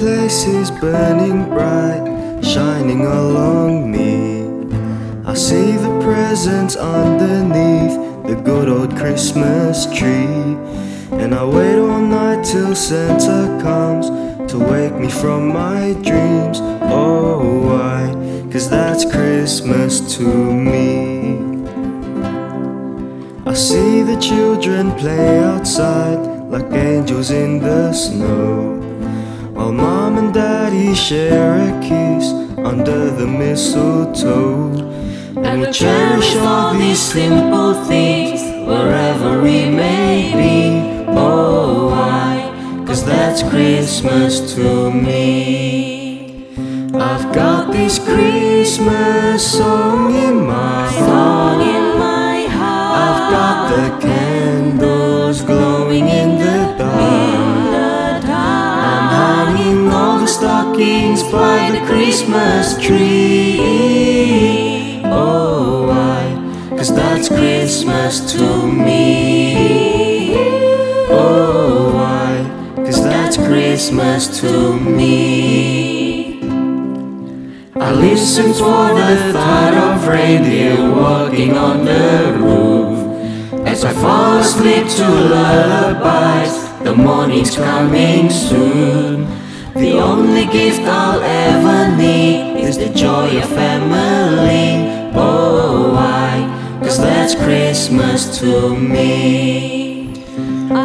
place is burning bright, shining along me. I see the presents underneath the good old Christmas tree, and I wait all night till Santa comes to wake me from my dreams. Oh, why? 'Cause that's Christmas to me. I see the children play outside like angels in the snow, while Mom and Daddy share a kiss under the mistletoe. And we'll cherish all these simple things wherever we may be. Oh, why? 'Cause that's Christmas to me. I've got this Christmas song in my heart. I've got the candles glowing in the dark. I'm hanging all the stockings by the Christmas tree. Oh, why? 'Cause that's Christmas to me. Oh, why? 'Cause that's Christmas to me. I listen for the thud of reindeer walking on the roof, as I fall asleep to lullabies, the morning's coming soon. The only gift I'll ever need is the joy of family. Oh, why? 'Cause that's Christmas to me.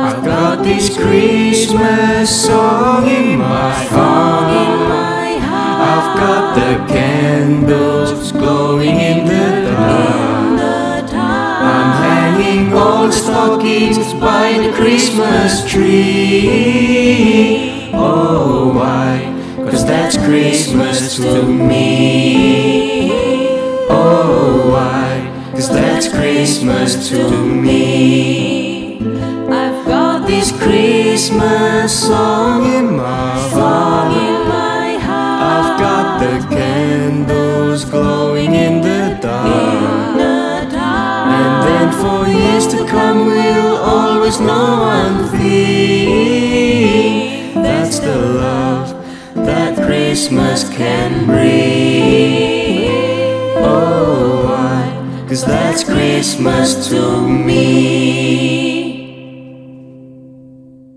I've got this Christmas song in my heart. I've got the candles glowing in the dark. I'm hanging all the stockings by the Christmas tree. Oh, why? 'Cause that's Christmas to me. Oh, why? 'Cause that's Christmas to me. I've got This Christmas song in my heart. I've got the candles glowing in the dark. And then for years to come we'll always know one thing. That's the love that Christmas can bring. Oh, why? 'Cause that's Christmas to me.